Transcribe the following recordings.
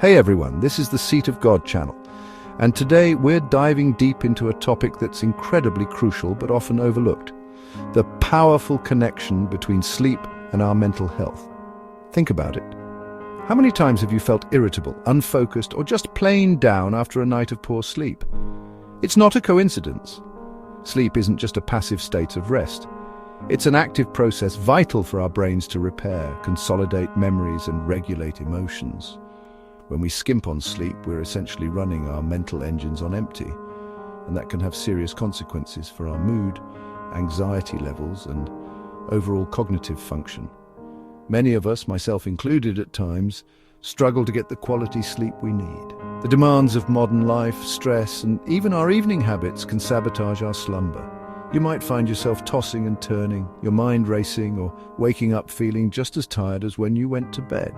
Hey everyone, this is the Seat of God channel, and today we're diving deep into a topic that's incredibly crucial but often overlooked: the powerful connection between sleep and our mental health. Think about it. How many times have you felt irritable, unfocused, or just plain down after a night of poor sleep? It's not a coincidence. Sleep isn't just a passive state of rest. It's an active process vital for our brains to repair, consolidate memories, and regulate emotions. When we skimp on sleep, we're essentially running our mental engines on empty, and that can have serious consequences for our mood, anxiety levels, and overall cognitive function. Many of us, myself included at times, struggle to get the quality sleep we need. The demands of modern life, stress, and even our evening habits can sabotage our slumber. You might find yourself tossing and turning, your mind racing, or waking up feeling just as tired as when you went to bed.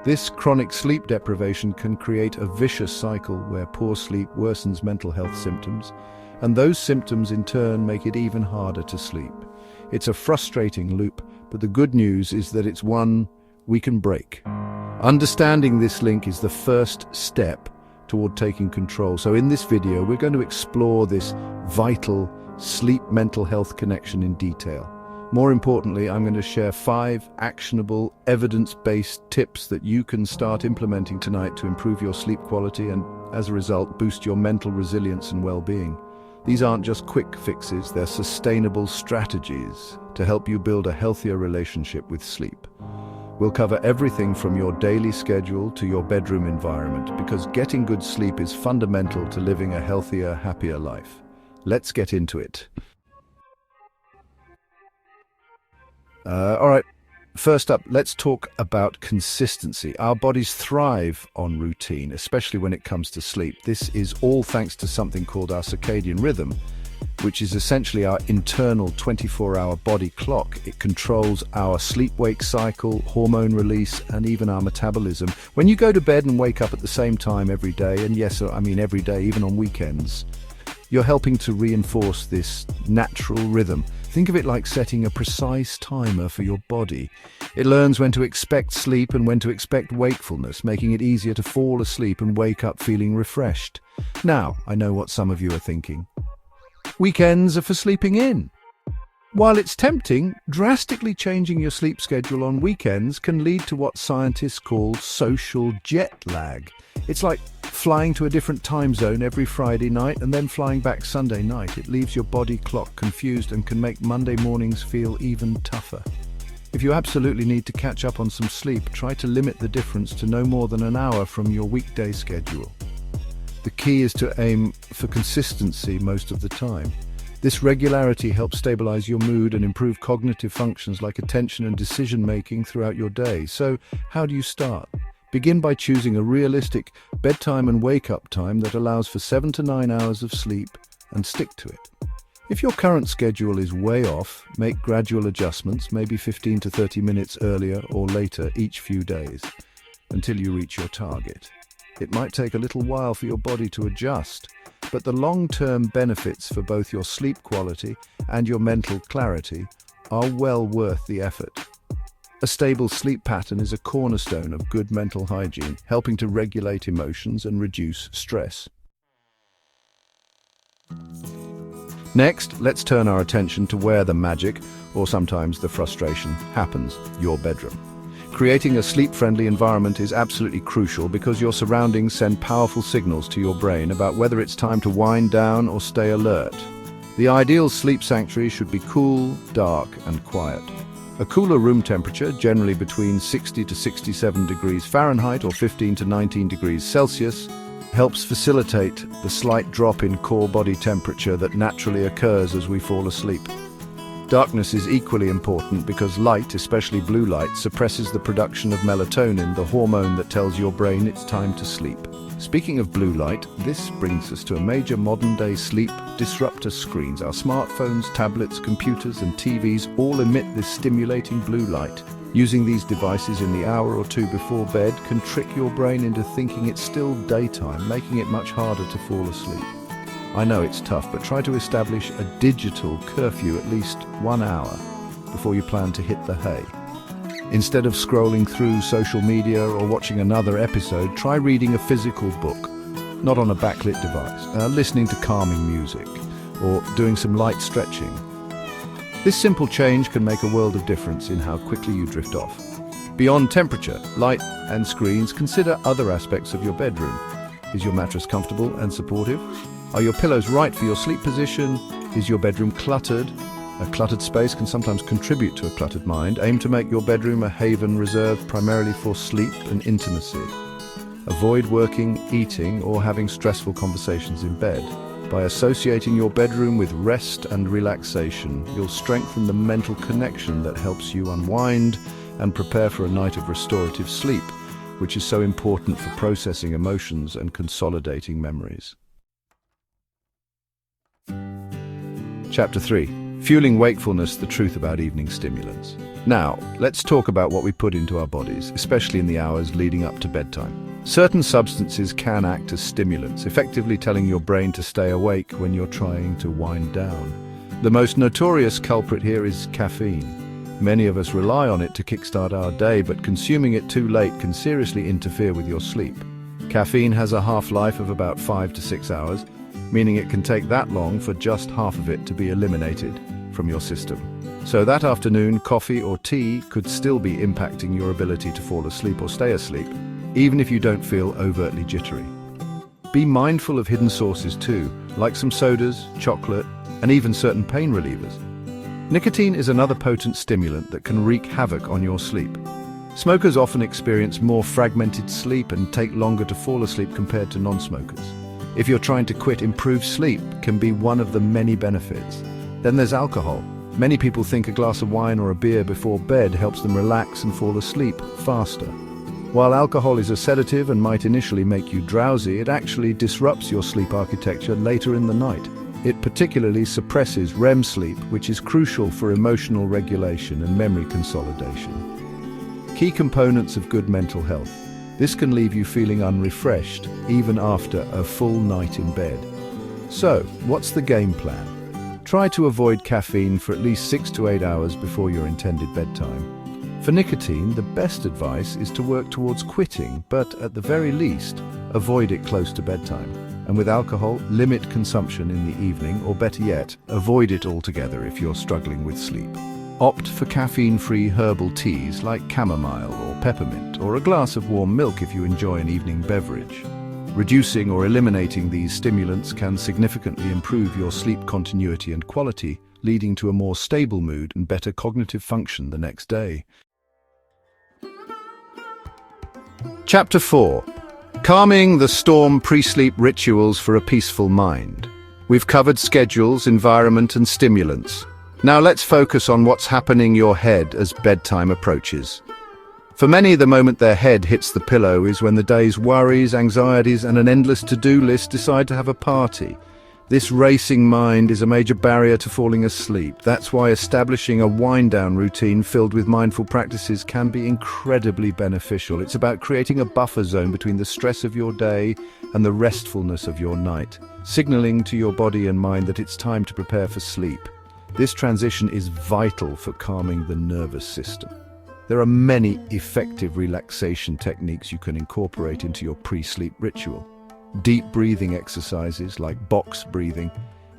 This chronic sleep deprivation can create a vicious cycle where poor sleep worsens mental health symptoms, and those symptoms in turn make it even harder to sleep. It's a frustrating loop, but the good news is that it's one we can break. Understanding this link is the first step toward taking control. So in this video, we're going to explore this vital sleep-mental health connection in detail. More importantly, I'm going to share 5 actionable, evidence-based tips that you can start implementing tonight to improve your sleep quality and, as a result, boost your mental resilience and well-being. These aren't just quick fixes, they're sustainable strategies to help you build a healthier relationship with sleep. We'll cover everything from your daily schedule to your bedroom environment, because getting good sleep is fundamental to living a healthier, happier life. Let's get into it. All right, first up, let's talk about consistency. Our bodies thrive on routine, especially when it comes to sleep. This is all thanks to something called our circadian rhythm, which is essentially our internal 24-hour body clock. It controls our sleep-wake cycle, hormone release, and even our metabolism. When you go to bed and wake up at the same time every day, and yes, I mean every day, even on weekends, you're helping to reinforce this natural rhythm. Think of it like setting a precise timer for your body. It learns when to expect sleep and when to expect wakefulness, making it easier to fall asleep and wake up feeling refreshed. Now, I know what some of you are thinking. Weekends are for sleeping in. While it's tempting, drastically changing your sleep schedule on weekends can lead to what scientists call social jet lag. It's like flying to a different time zone every Friday night and then flying back Sunday night. It leaves your body clock confused and can make Monday mornings feel even tougher. If you absolutely need to catch up on some sleep, try to limit the difference to no more than an hour from your weekday schedule. The key is to aim for consistency most of the time. This regularity helps stabilize your mood and improve cognitive functions like attention and decision-making throughout your day. So, how do you start? Begin by choosing a realistic bedtime and wake-up time that allows for 7 to 9 hours of sleep, and stick to it. If your current schedule is way off, make gradual adjustments, maybe 15 to 30 minutes earlier or later each few days, until you reach your target. It might take a little while for your body to adjust, but the long-term benefits for both your sleep quality and your mental clarity are well worth the effort. A stable sleep pattern is a cornerstone of good mental hygiene, helping to regulate emotions and reduce stress. Next, let's turn our attention to where the magic, or sometimes the frustration, happens: your bedroom. Creating a sleep-friendly environment is absolutely crucial because your surroundings send powerful signals to your brain about whether it's time to wind down or stay alert. The ideal sleep sanctuary should be cool, dark, and quiet. A cooler room temperature, generally between 60 to 67 degrees Fahrenheit or 15 to 19 degrees Celsius, helps facilitate the slight drop in core body temperature that naturally occurs as we fall asleep. Darkness is equally important because light, especially blue light, suppresses the production of melatonin, the hormone that tells your brain it's time to sleep. Speaking of blue light, this brings us to a major modern-day sleep disruptor: screens. Our smartphones, tablets, computers, and TVs all emit this stimulating blue light. Using these devices in the hour or two before bed can trick your brain into thinking it's still daytime, making it much harder to fall asleep. I know it's tough, but try to establish a digital curfew at least 1 hour before you plan to hit the hay. Instead of scrolling through social media or watching another episode, try reading a physical book, not on a backlit device, listening to calming music, or doing some light stretching. This simple change can make a world of difference in how quickly you drift off. Beyond temperature, light, and screens, consider other aspects of your bedroom. Is your mattress comfortable and supportive? Are your pillows right for your sleep position? Is your bedroom cluttered? A cluttered space can sometimes contribute to a cluttered mind. Aim to make your bedroom a haven reserved primarily for sleep and intimacy. Avoid working, eating, or having stressful conversations in bed. By associating your bedroom with rest and relaxation, you'll strengthen the mental connection that helps you unwind and prepare for a night of restorative sleep, which is so important for processing emotions and consolidating memories. Chapter 3. Fueling wakefulness, the truth about evening stimulants. Now, let's talk about what we put into our bodies, especially in the hours leading up to bedtime. Certain substances can act as stimulants, effectively telling your brain to stay awake when you're trying to wind down. The most notorious culprit here is caffeine. Many of us rely on it to kickstart our day, but consuming it too late can seriously interfere with your sleep. Caffeine has a half-life of about 5 to 6 hours, meaning it can take that long for just half of it to be eliminated from your system. So that afternoon, coffee or tea could still be impacting your ability to fall asleep or stay asleep, even if you don't feel overtly jittery. Be mindful of hidden sources too, like some sodas, chocolate, and even certain pain relievers. Nicotine is another potent stimulant that can wreak havoc on your sleep. Smokers often experience more fragmented sleep and take longer to fall asleep compared to non-smokers. If you're trying to quit, improved sleep can be one of the many benefits. Then there's alcohol. Many people think a glass of wine or a beer before bed helps them relax and fall asleep faster. While alcohol is a sedative and might initially make you drowsy, it actually disrupts your sleep architecture later in the night. It particularly suppresses REM sleep, which is crucial for emotional regulation and memory consolidation. Key components of good mental health. This can leave you feeling unrefreshed, even after a full night in bed. So, what's the game plan? Try to avoid caffeine for at least 6 to 8 hours before your intended bedtime. For nicotine, the best advice is to work towards quitting, but at the very least, avoid it close to bedtime. And with alcohol, limit consumption in the evening, or better yet, avoid it altogether if you're struggling with sleep. Opt for caffeine-free herbal teas like chamomile or peppermint, or a glass of warm milk if you enjoy an evening beverage. Reducing or eliminating these stimulants can significantly improve your sleep continuity and quality, leading to a more stable mood and better cognitive function the next day. Chapter 4. Calming the storm pre-sleep rituals for a peaceful mind. We've covered schedules, environment, and stimulants. Now let's focus on what's happening in your head as bedtime approaches. For many, the moment their head hits the pillow is when the day's worries, anxieties, and an endless to-do list decide to have a party. This racing mind is a major barrier to falling asleep. That's why establishing a wind-down routine filled with mindful practices can be incredibly beneficial. It's about creating a buffer zone between the stress of your day and the restfulness of your night, signaling to your body and mind that it's time to prepare for sleep. This transition is vital for calming the nervous system. There are many effective relaxation techniques you can incorporate into your pre-sleep ritual. Deep breathing exercises like box breathing,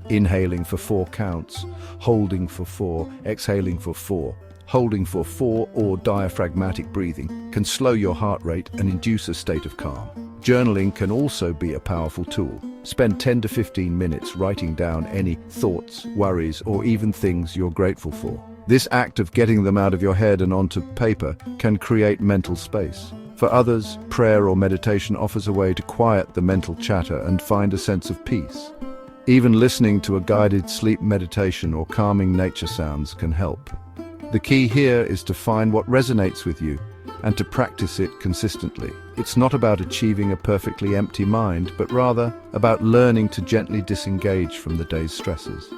inhaling for 4 counts, holding for 4, exhaling for 4, holding for 4, or diaphragmatic breathing can slow your heart rate and induce a state of calm. Journaling can also be a powerful tool. Spend 10 to 15 minutes writing down any thoughts, worries, or even things you're grateful for. This act of getting them out of your head and onto paper can create mental space. For others, prayer or meditation offers a way to quiet the mental chatter and find a sense of peace. Even listening to a guided sleep meditation or calming nature sounds can help. The key here is to find what resonates with you and to practice it consistently. It's not about achieving a perfectly empty mind, but rather about learning to gently disengage from the day's stresses.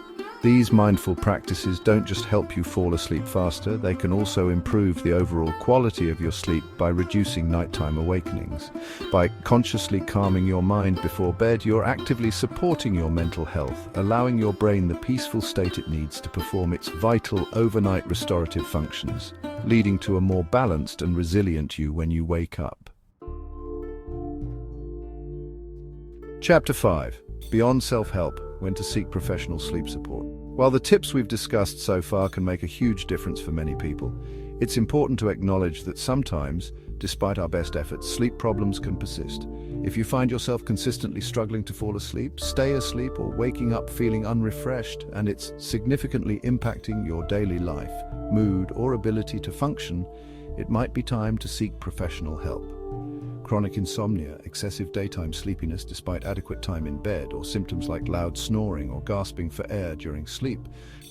These mindful practices don't just help you fall asleep faster, they can also improve the overall quality of your sleep by reducing nighttime awakenings. By consciously calming your mind before bed, you're actively supporting your mental health, allowing your brain the peaceful state it needs to perform its vital overnight restorative functions, leading to a more balanced and resilient you when you wake up. Chapter 5. Beyond self-help, when to seek professional sleep support. While the tips we've discussed so far can make a huge difference for many people, it's important to acknowledge that sometimes, despite our best efforts, sleep problems can persist. If you find yourself consistently struggling to fall asleep, stay asleep, or waking up feeling unrefreshed, and it's significantly impacting your daily life, mood, or ability to function, it might be time to seek professional help. Chronic insomnia, excessive daytime sleepiness despite adequate time in bed, or symptoms like loud snoring or gasping for air during sleep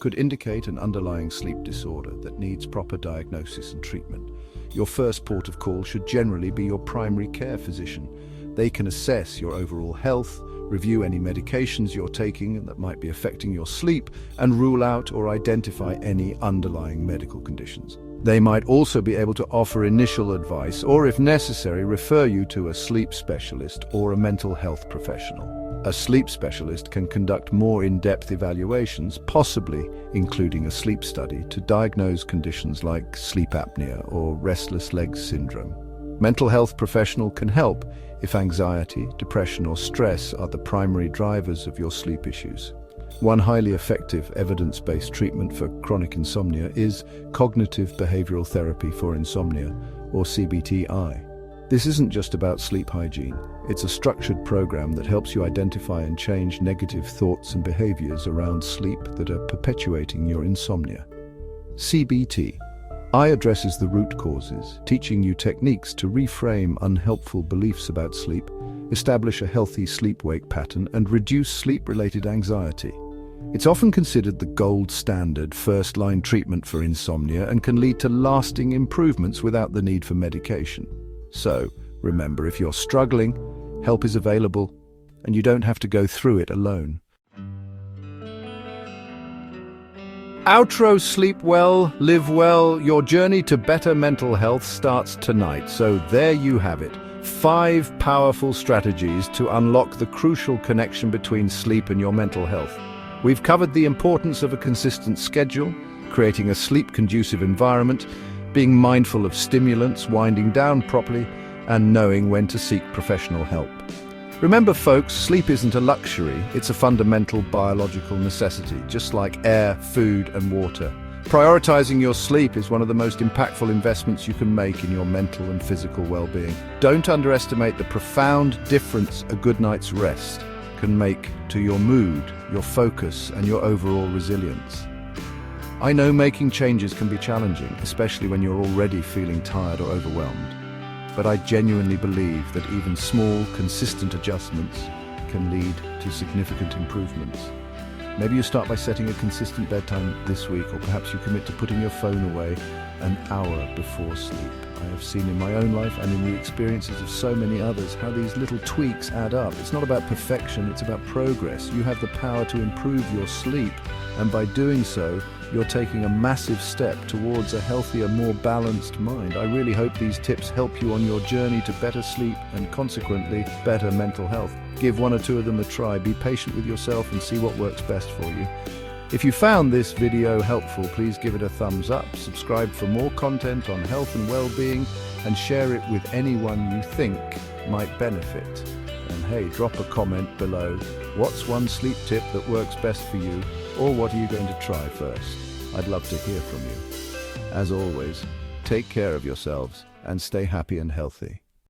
could indicate an underlying sleep disorder that needs proper diagnosis and treatment. Your first port of call should generally be your primary care physician. They can assess your overall health, review any medications you're taking that might be affecting your sleep, and rule out or identify any underlying medical conditions. They might also be able to offer initial advice or, if necessary, refer you to a sleep specialist or a mental health professional. A sleep specialist can conduct more in-depth evaluations, possibly including a sleep study, to diagnose conditions like sleep apnea or restless legs syndrome. Mental health professional can help if anxiety, depression, or stress are the primary drivers of your sleep issues. One highly effective evidence-based treatment for chronic insomnia is cognitive behavioral therapy for insomnia, or CBTI. This isn't just about sleep hygiene. It's a structured program that helps you identify and change negative thoughts and behaviors around sleep that are perpetuating your insomnia. CBTI addresses the root causes, teaching you techniques to reframe unhelpful beliefs about sleep, establish a healthy sleep-wake pattern, and reduce sleep-related anxiety. It's often considered the gold standard first-line treatment for insomnia and can lead to lasting improvements without the need for medication. So, remember, if you're struggling, help is available, and you don't have to go through it alone. Outro: sleep well, live well. Your journey to better mental health starts tonight. So there you have it. 5 powerful strategies to unlock the crucial connection between sleep and your mental health. We've covered the importance of a consistent schedule, creating a sleep-conducive environment, being mindful of stimulants, winding down properly, and knowing when to seek professional help. Remember, folks, sleep isn't a luxury, it's a fundamental biological necessity, just like air, food, and water. Prioritizing your sleep is one of the most impactful investments you can make in your mental and physical well-being. Don't underestimate the profound difference a good night's rest can make to your mood, your focus, and your overall resilience. I know making changes can be challenging, especially when you're already feeling tired or overwhelmed. But I genuinely believe that even small, consistent adjustments can lead to significant improvements. Maybe you start by setting a consistent bedtime this week, or perhaps you commit to putting your phone away an hour before sleep. I have seen in my own life and in the experiences of so many others how these little tweaks add up. It's not about perfection, it's about progress. You have the power to improve your sleep, and by doing so, you're taking a massive step towards a healthier, more balanced mind. I really hope these tips help you on your journey to better sleep and consequently better mental health. Give 1 or 2 of them a try, be patient with yourself and see what works best for you. If you found this video helpful, please give it a thumbs up, subscribe for more content on health and well-being, and share it with anyone you think might benefit. And hey, drop a comment below. What's one sleep tip that works best for you? Or what are you going to try first? I'd love to hear from you. As always, take care of yourselves and stay happy and healthy.